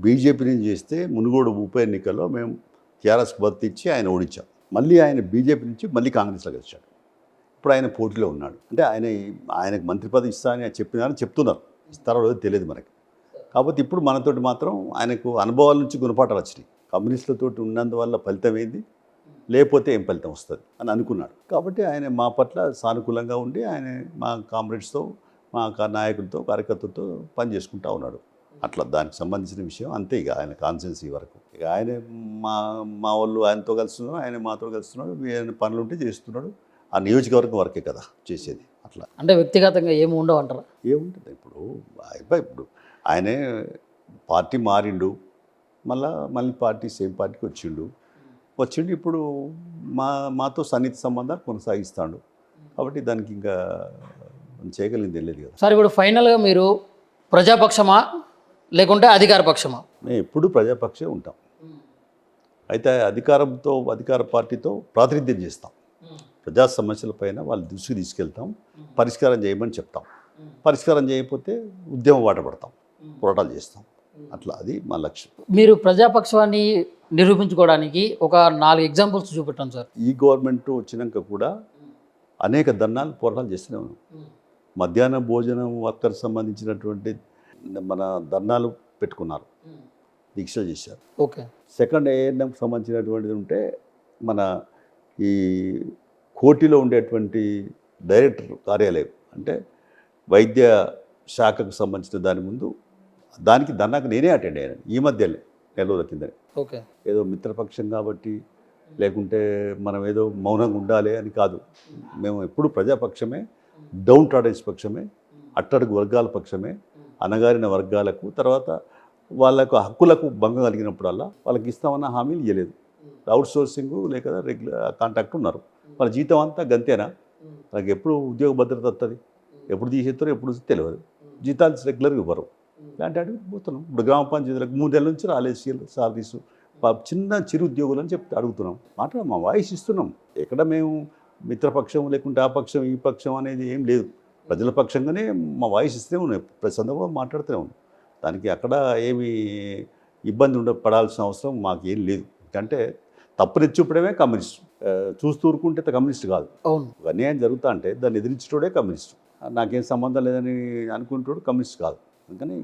BJP నుంచి చేస్తే మునుగోడు ఉప ఎన్నికల్లో మేము టీఆర్ఎస్కి బతిచ్చి ఆయన ఓడించాం. మళ్ళీ ఆయన బీజేపీ నుంచి మళ్ళీ కాంగ్రెస్లోకి వచ్చాడు. ఇప్పుడు ఆయన పోటీలో ఉన్నాడు. అంటే ఆయనకు మంత్రి పదవి ఇస్తా అని చెప్పినారని చెప్తున్నారు. ఇస్తారో లేదో తెలియదు మనకి. కాబట్టి ఇప్పుడు మనతోటి మాత్రం ఆయనకు అనుభవాల నుంచి గుణపాఠాలు వచ్చినాయి. కమ్యూనిస్టులతో ఉన్నందువల్ల ఫలితం ఏంది, లేకపోతే ఏం ఫలితం వస్తుంది అని అనుకున్నాడు. కాబట్టి ఆయన మా పట్ల సానుకూలంగా ఉండి ఆయన మా కామ్రేడ్స్తో మా నాయకులతో కార్యకర్తలతో పని చేసుకుంటూ ఉన్నాడు. అట్లా దానికి సంబంధించిన విషయం అంతే. ఇక ఆయన కాన్స్టిట్యున్సీ వరకు ఇక ఆయన మా వాళ్ళు ఆయనతో కలుస్తున్నారు, ఆయన మాతో కలుస్తున్నాడు, ఆయన పనులు ఉంటే చేస్తున్నాడు. ఆ నియోజకవర్గం వరకే కదా చేసేది. అట్లా అంటే వ్యక్తిగతంగా ఏమి ఉండవు అంటారా? ఏముంటుంది ఇప్పుడు ఆయనే పార్టీ మారిండు, మళ్ళీ పార్టీ సేమ్ పార్టీకి వచ్చిండు. ఇప్పుడు మాతో సన్నిహిత సంబంధాలు కొనసాగిస్తాడు. కాబట్టి దానికి ఇంకా చేయగలిగింది తెలియదు కదా సార్. ఇప్పుడు ఫైనల్గా మీరు ప్రజాపక్షమా లేకుంటే అధికార పక్షమా? మేము ఎప్పుడు ప్రజాపక్షే ఉంటాం. అయితే అధికార పార్టీతో ప్రాతినిధ్యం చేస్తాం. ప్రజా సమస్యలపైన వాళ్ళ దృష్టికి తీసుకెళ్తాం, పరిష్కారం చేయమని చెప్తాం. పరిష్కారం చేయకపోతే ఉద్యమం బాట పడతాం, పోరాటాలు చేస్తాం. అట్లా అది మా లక్ష్యం. మీరు ప్రజాపక్షాన్ని నిరూపించుకోవడానికి ఒక 4 ఎగ్జాంపుల్స్ చూపెట్టాను సార్. ఈ గవర్నమెంట్ వచ్చినాక కూడా అనేక ధర్నాలు పోరాటాలు చేస్తూనే ఉన్నాం. మధ్యాహ్న భోజనం వర్కర్స్ సంబంధించినటువంటి మన ధర్నాలు పెట్టుకున్నారు, దీక్షలు చేశారు. ఓకే. సెకండ్ ఏఎన్ఎంకి సంబంధించినటువంటిది ఉంటే మన ఈ కోటిలో ఉండేటువంటి డైరెక్టర్ కార్యాలయం అంటే వైద్య శాఖకు సంబంధించిన దాని ముందు దానికి ధర్నాకు నేనే అటెండ్ అయ్యాను ఈ మధ్యలో, నెల రోజుల కిందనే. ఓకే. ఏదో మిత్రపక్షం కాబట్టి లేకుంటే మనం ఏదో మౌనంగా ఉండాలి అని కాదు. మేము ఎప్పుడు ప్రజాపక్షమే, డౌన్ ట్రాడెన్స్ పక్షమే, అట్టడుగు వర్గాల పక్షమే, అనగారిన వర్గాలకు తర్వాత వాళ్ళకు హక్కులకు భంగం కలిగినప్పుడల్లా వాళ్ళకి ఇస్తామన్న హామీలు ఇవ్వలేదు. అవుట్ సోర్సింగ్ లేక రెగ్యులర్ కాంటాక్ట్ ఉన్నారు. వాళ్ళ జీతం అంతా గంతేనా? వాళ్ళకి ఎప్పుడు ఉద్యోగ భద్రత వస్తుంది, ఎప్పుడు తీసేస్తారో ఎప్పుడు తెలియదు. జీతాలు రెగ్యులర్గా ఇవ్వరు. ఇలాంటి అడిగి పోతున్నాం. ఇప్పుడు గ్రామ పంచాయతీలకు 3 నెలల నుంచి రాలేదు సాలరీసు. చిన్న చిరు ఉద్యోగులు అని చెప్తే అడుగుతున్నాం. మా వాయిస్ ఇస్తున్నాం. ఎక్కడ మేము మిత్రపక్షం లేకుంటే ఆ పక్షం ఈ పక్షం అనేది ఏం లేదు. ప్రజల పక్షంగానే మా వాయిస్ ఇస్తూనే ఉన్నాయి, ప్రతి సందర్భంగా మాట్లాడుతూనే ఉన్నాం. దానికి అక్కడ ఏమి ఇబ్బంది పడాల్సిన అవసరం మాకేం లేదు. ఎందుకంటే తప్పుని చూపడమే కమ్యూనిస్ట్. చూస్తూ ఊరుకుంటే కమ్యూనిస్ట్ కాదు. అవును. అన్యాయం జరుగుతా అంటే దాన్ని ఎదిరించడోడే కమ్యూనిస్ట్. నాకేం సంబంధం లేదని అనుకుంటాడు కమ్యూనిస్ట్ కాదు. అందుకని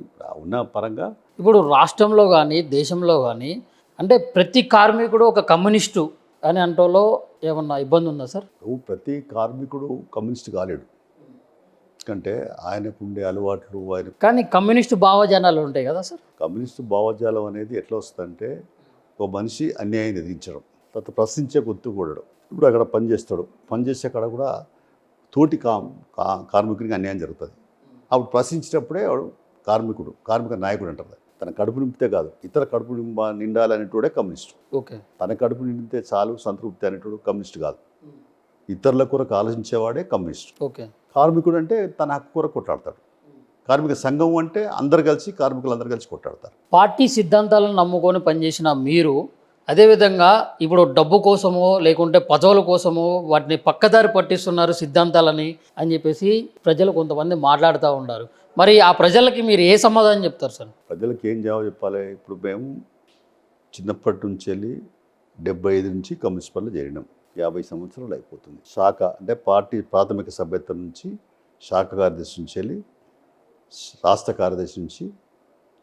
ఉన్న పరంగా ఇప్పుడు రాష్ట్రంలో కానీ దేశంలో కానీ అంటే ప్రతి కార్మికుడు ఒక కమ్యూనిస్టు అని అంటోలో ఏమన్నా ఇబ్బంది ఉందా సార్? ప్రతి కార్మికుడు కమ్యూనిస్ట్ కాలేడు. ఎందుకంటే ఆయనకు ఉండే అలవాట్లు కానీ కమ్యూనిస్టు భావజాలాలు ఉంటాయి కదా సార్. కమ్యూనిస్టు భావజాలం అనేది ఎట్లా వస్తుందంటే ఒక మనిషి అన్యాయాన్ని ఎదిరించడం, తర్వాత ప్రశ్నించే గొంతు కూడడం. ఇప్పుడు అక్కడ పనిచేసే అక్కడ కూడా తోటి కార్మికుడికి అన్యాయం జరుగుతుంది. అప్పుడు ప్రశ్నించేటప్పుడే వాడు కార్మిక నాయకుడు అంటారు. తన కడుపు నింపితే కాదు, ఇతర కడుపు నిండాలనేటోడే కమ్యూనిస్ట్. ఓకే. తన కడుపు నిండితే చాలు సంతృప్తి అనేటోడు కమ్యూనిస్ట్ కాదు. ఇతరుల కొరకు ఆలోచించేవాడే కమ్యూనిస్ట్. ఓకే. కార్మికుడు అంటే తన హక్కు కొరకు కొట్లాడతాడు. కార్మిక సంఘం అంటే కార్మికులందరూ కలిసి కొట్లాడతారు. పార్టీ సిద్ధాంతాలను నమ్ముకొని పనిచేసిన మీరు అదేవిధంగా ఇప్పుడు డబ్బు కోసమో లేకుంటే పదవుల కోసమో వాటిని పక్కదారి పట్టిస్తున్నారు సిద్ధాంతాలని అని చెప్పేసి ప్రజలు కొంతమంది మాట్లాడుతూ ఉంటారు. మరి ఆ ప్రజలకి మీరు ఏ సమాధానం చెప్తారు సార్? ప్రజలకు ఏం జవాబు చెప్పాలి? ఇప్పుడు మేము చిన్నప్పటి నుంచి వెళ్ళి 75 నుంచి కమ్యూనిస్ట్ పార్టీలో చేరినాం. 50 సంవత్సరాలు అయిపోతుంది. శాఖ అంటే పార్టీ ప్రాథమిక సభ్యత్వం నుంచి శాఖ కార్యదర్శి నుంచి వెళ్ళి రాష్ట్ర కార్యదర్శి నుంచి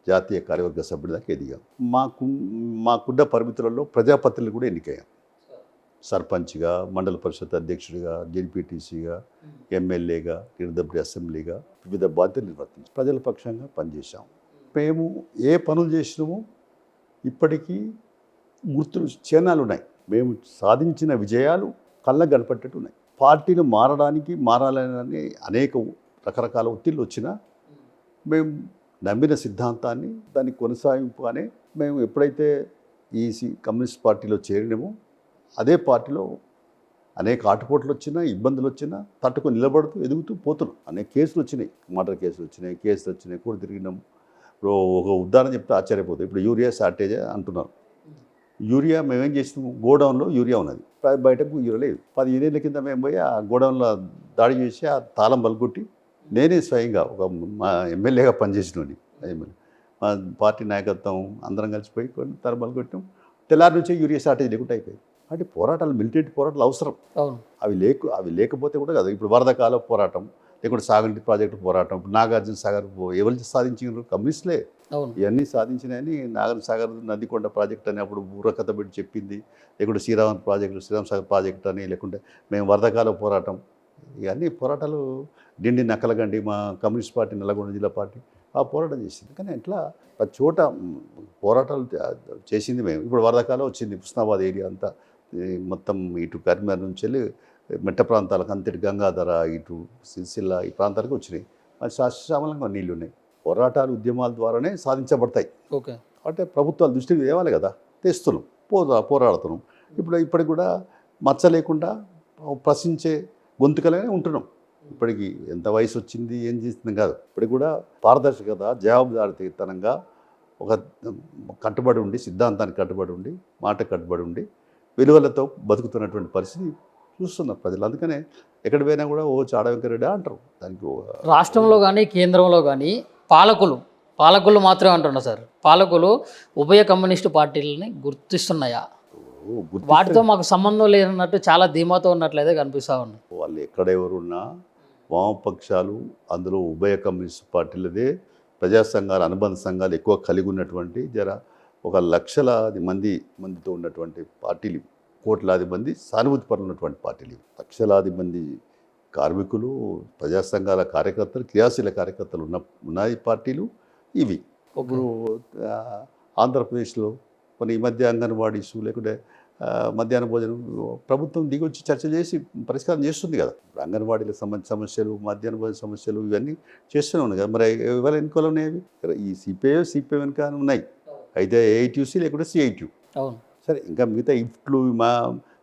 జాతీయ కార్యవర్గ సభ్యుడి దాకా ఎదిగాం. మాకున్న పరిమితులలో ప్రజాపతిని కూడా ఎన్నికయ్యాం. సర్పంచ్గా, మండల పరిషత్ అధ్యక్షుడిగా, జెడ్పీటీసీగా, ఎమ్మెల్యేగా, నిర్దబ్రి అసెంబ్లీగా వివిధ బాధ్యతలు నిర్వర్తించి ప్రజల పక్షంగా పనిచేశాం. మేము ఏ పనులు చేసినామో ఇప్పటికీ గుర్తులు చిహ్నాలు ఉన్నాయి. మేము సాధించిన విజయాలు కళ్ళకు కనపట్టేట్టు ఉన్నాయి. పార్టీలు మారాలని అనేక రకరకాల ఒత్తిళ్ళు వచ్చినా మేము నమ్మిన సిద్ధాంతాన్ని దాన్ని కొనసాగింపుగానే మేము ఎప్పుడైతే ఈ కమ్యూనిస్ట్ పార్టీలో చేరినామో అదే పార్టీలో అనేక ఆటుపోట్లు వచ్చినా, ఇబ్బందులు వచ్చినా తట్టుకొని నిలబడుతూ ఎదుగుతూ పోతున్నాం. అనేక కేసులు వచ్చినాయి, మర్డర్ కేసులు వచ్చినాయి, కూడా తిరిగినాం. ఇప్పుడు ఒక ఉదాహరణ చెప్తే ఆశ్చర్యపోతుంది. ఇప్పుడు యూరియా షార్టేజ్ అంటున్నారు. యూరియా మేమేం చేసినాము, గోడౌన్లో యూరియా ఉన్నది, బయటకు యూరియా లేదు. 15 ఏళ్ళ కింద మేము పోయి ఆ గోడౌన్లో దాడి చేసి ఆ తాళం బలగొట్టి నేనే స్వయంగా మా ఎమ్మెల్యేగా పనిచేసినోని మా పార్టీ నాయకత్వం అందరం కలిసిపోయి కొన్ని తరబలు కొట్టాం. తెల్లారి నుంచే యూరియా షార్టేజ్ లేకుండా అయిపోయింది. అంటే పోరాటాలు, మిలిటరీ పోరాటాలు అవసరం. అవును. అవి లేకపోతే కూడా కదా. ఇప్పుడు వరదకాల పోరాటం, లేకుంటే సాగునీటి ప్రాజెక్టు పోరాటం, నాగార్జున సాగర్ ఎవరు సాధించారు? కమ్యూనిస్టులే. అవును. ఇవన్నీ సాధించినాయని నాగార్జున సాగర్ నదికొండ ప్రాజెక్ట్ అని అప్పుడు బుర్రకథ పెట్టి చెప్పింది. లేకుంటే శ్రీరామ్ సాగర్ ప్రాజెక్ట్ అని, లేకుంటే మేము వరదకాల పోరాటం, ఇవన్నీ పోరాటాలు. డిండి నక్కలగండి మా కమ్యూనిస్ట్ పార్టీ నల్లగొండ జిల్లా పార్టీ ఆ పోరాటం చేసింది. కానీ ఇట్లా ప్రతి చోట పోరాటాలు చేసింది మేము. ఇప్పుడు వరదకాలం వచ్చింది, హుస్నాబాద్ ఏరియా అంతా మొత్తం ఇటు కరీంనగర్ నుంచి వెళ్ళి మెట్ట ప్రాంతాలకు అంతటి గంగాధర, ఇటు సిరిసిల్ల ఈ ప్రాంతాలకు వచ్చినాయి. మరి శాశ్వతంగా నీళ్ళు ఉన్నాయి. పోరాటాలు, ఉద్యమాల ద్వారానే సాధించబడతాయి. ఓకే. అంటే ప్రభుత్వాలు దృష్టికి తేవాలి కదా. తెస్తున్నాం, పోరాడుతున్నాం. ఇప్పటికి కూడా మచ్చ లేకుండా ప్రశ్నించే గొంతుకలనే ఉంటున్నాం. ఇప్పటికి ఎంత వయసు వచ్చింది, ఏం చేస్తుంది కాదు. ఇప్పటికి కూడా పారదర్శకత, జవాబుదారీతనంగా ఒక కట్టుబడి ఉండి, సిద్ధాంతానికి కట్టుబడి ఉండి, మాట కట్టుబడి ఉండి, విలువలతో బతుకుతున్నటువంటి పరిస్థితి చూస్తున్నారు ప్రజలు. అందుకనే ఎక్కడ పోయినా కూడా చాడ వెంకరెడ్డి అంటారు. దానికి రాష్ట్రంలో కానీ కేంద్రంలో కానీ పాలకులు మాత్రమే అంటున్నారు సార్. పాలకులు ఉభయ కమ్యూనిస్టు పార్టీలని గుర్తిస్తున్నాయా? వాటితో మాకు సంబంధం లేనట్టు చాలా ధీమాతో ఉన్నట్లయితే కనిపిస్తూ ఉన్నాయి. వాళ్ళు ఎక్కడెవరున్నా వామపక్షాలు, అందులో ఉభయ కమ్యూనిస్ట్ పార్టీలదే ప్రజా సంఘాలు, అనుబంధ సంఘాలు ఎక్కువ కలిగి ఉన్నటువంటి ఒక లక్షలాది మందితో ఉన్నటువంటి పార్టీలు, కోట్లాది మంది సానుభూతి పరులు ఉన్నటువంటి పార్టీలు, లక్షలాది మంది కార్మికులు, ప్రజా సంఘాల కార్యకర్తలు, క్రియాశీల కార్యకర్తలు ఉన్నాయి పార్టీలు ఇవి. ఇప్పుడు ఆంధ్రప్రదేశ్లో కొన్ని ఈ మధ్య అంగన్వాడీస్, లేకుంటే మధ్యాహ్న భోజనం ప్రభుత్వం దిగొచ్చి చర్చ చేసి పరిష్కారం చేస్తుంది కదా. అంగన్వాడీలకు సంబంధించిన సమస్యలు, మధ్యాహ్న భోజన సమస్యలు ఇవన్నీ చేస్తూనే ఉన్నాయి కదా. మరి ఎవరి వెనుకలు ఉన్నాయి? ఈ సిపిఐ వెనుక ఉన్నాయి. అయితే ఏఐటీసీ లేకుంటే సిఐటి. అవును. సరే, ఇంకా మిగతా ఇఫ్ట్లు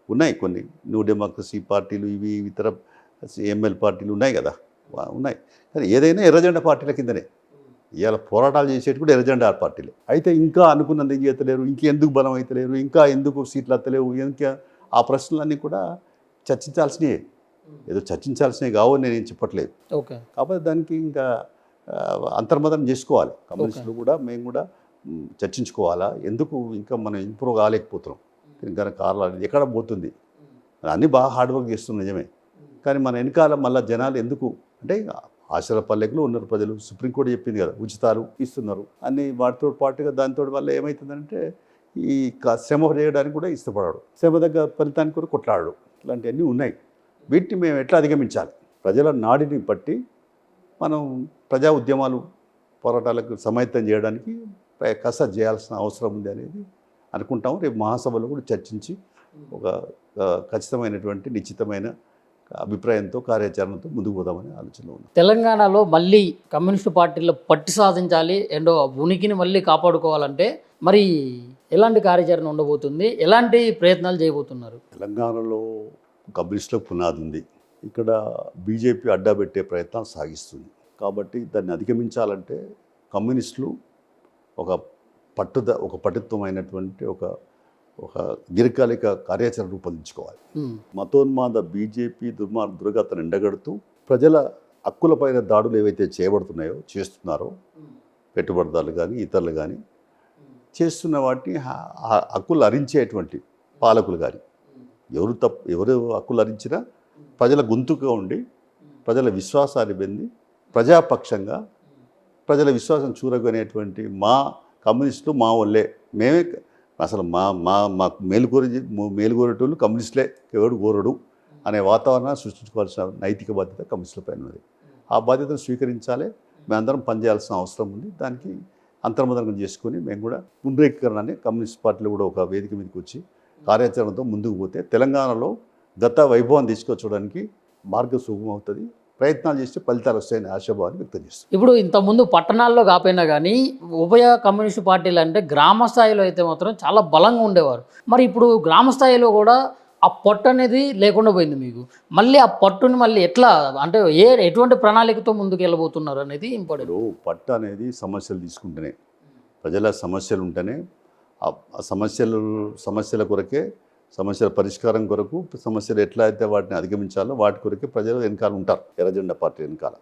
ఉన్నాయి కొన్ని, న్యూ డెమోక్రసీ పార్టీలు, ఇవి ఇతర ఎంఎల్ పార్టీలు ఉన్నాయి కదా, ఉన్నాయి. కానీ ఏదైనా ఎర్రజెండా పార్టీల కిందనే. ఇవాళ పోరాటాలు చేసేటి కూడా ఎర్రజెండా పార్టీలే. అయితే ఇంకా అనుకున్నది ఏం చేస్తలేరు, ఇంకెందుకు బలం అవుతలేరు, ఇంకా ఎందుకు సీట్లు వస్తలేవు, ఇంకా ఆ ప్రశ్నలన్నీ కూడా చర్చించాల్సినవి. ఏదో చర్చించాల్సినవి కావని నేనేం చెప్పట్లేదు. ఓకే. కాకపోతే దానికి ఇంకా అంతర్మదనం చేసుకోవాలి. కమ్యూనిస్టులు కూడా, మేము కూడా చర్చించుకోవాలా, ఎందుకు ఇంకా మనం ఇంప్రూవ్ కాలేకపోతున్నాం, ఇంకా కారణాలు ఎక్కడ పోతుంది. అన్నీ బాగా హార్డ్ వర్క్ చేస్తున్నాం నిజమే, కానీ మన వెనకాల మళ్ళీ జనాలు ఎందుకు అంటే ఆశల పల్లెకులు ఉన్నారు ప్రజలు. సుప్రీంకోర్టు చెప్పింది కదా, ఉచితాలు ఇస్తున్నారు అన్ని. వాటితో పాటుగా దానితో వల్ల ఏమవుతుందంటే ఈ శ్రమ చేయడానికి కూడా ఇష్టపడాడు, శ్రమ దగ్గర ఫలితానికి కూడా కొట్లాడు, ఇలాంటివన్నీ ఉన్నాయి. వీటిని మేము ఎట్లా అధిగమించాలి? ప్రజల నాడిని బట్టి మనం ప్రజా ఉద్యమాలు, పోరాటాలకు సమైతం చేయడానికి కసరత్తు చేయాల్సిన అవసరం ఉంది అనేది అనుకుంటాము. రేపు మహాసభలో కూడా చర్చించి ఒక ఖచ్చితమైనటువంటి నిశ్చితమైన అభిప్రాయంతో, కార్యాచరణతో ముందుకు పోదామని ఆలోచన ఉంది. తెలంగాణలో మళ్ళీ కమ్యూనిస్టు పార్టీలో పట్టు సాధించాలి, అండ్ ఉనికిని మళ్ళీ కాపాడుకోవాలంటే మరి ఎలాంటి కార్యాచరణ ఉండబోతుంది, ఎలాంటి ప్రయత్నాలు చేయబోతున్నారు? తెలంగాణలో కమ్యూనిస్టులకు పునాది ఉంది. ఇక్కడ బీజేపీ అడ్డా పెట్టే ప్రయత్నాలు సాగిస్తుంది. కాబట్టి దాన్ని అధిగమించాలంటే కమ్యూనిస్టులు ఒక పటుత్వమైనటువంటి ఒక దీర్ఘకాలిక కార్యాచరణ రూపొందించుకోవాలి. మతోన్మాద బీజేపీ దుర్గతను ఎండగడుతూ ప్రజల హక్కులపైన దాడులు ఏవైతే చేస్తున్నారో పెట్టుబడిదారులు కానీ ఇతరులు కానీ చేస్తున్న వాటిని హక్కులు హరించేటువంటి పాలకులు కానీ ఎవరు హక్కులు హరించినా ప్రజల గొంతుగా ఉండి ప్రజల విశ్వాసాన్ని పొంది ప్రజాపక్షంగా ప్రజల విశ్వాసం చూరగొనేటువంటి మా కమ్యూనిస్టులు మా వాళ్ళే, మేమే అసలు మాకు మేలుకోరేటోళ్ళు కమ్యూనిస్టులే, ఎవడు కోరడు అనే వాతావరణాన్ని సృష్టించుకోవాల్సిన నైతిక బాధ్యత కమ్యూనిస్టులపై ఉన్నది. ఆ బాధ్యతను స్వీకరించాలి. మేమందరం పనిచేయాల్సిన అవసరం ఉంది. దానికి అంతర్మదనం చేసుకొని మేము కూడా పునరీకరణని కమ్యూనిస్ట్ పార్టీలు కూడా ఒక వేదిక మీదకి వచ్చి కార్యాచరణతో ముందుకు పోతే తెలంగాణలో గత వైభవాన్ని తీసుకొచ్చడానికి మార్గం సుగమం అవుతుంది. ప్రయత్నాలు చేస్తే ఫలితాలు వస్తాయని ఆశాభావాన్ని వ్యక్తం చేస్తాం. ఇప్పుడు ఇంతకుముందు పట్టణాల్లో కాకపోయినా కానీ ఉభయ కమ్యూనిస్టు పార్టీలు అంటే గ్రామ స్థాయిలో అయితే మాత్రం చాలా బలంగా ఉండేవారు. మరి ఇప్పుడు గ్రామ స్థాయిలో కూడా ఆ పట్టు అనేది లేకుండా పోయింది మీకు. మళ్ళీ ఆ పట్టుని మళ్ళీ ఎట్లా అంటే ఎటువంటి ప్రణాళికతో ముందుకు వెళ్ళబోతున్నారు అనేది ఇంపార్టెంట్. పట్టు అనేది సమస్యలు తీసుకుంటేనే, ప్రజల సమస్యలు ఉంటేనే ఆ సమస్యల కొరకే, సమస్యల పరిష్కారం కొరకు, సమస్యలు ఎట్లా అయితే వాటిని అధిగమించాలో వాటి కొరకే ప్రజలు వెనకాల ఉంటారు, ఎర్రజెండా పార్టీ వెనకాల.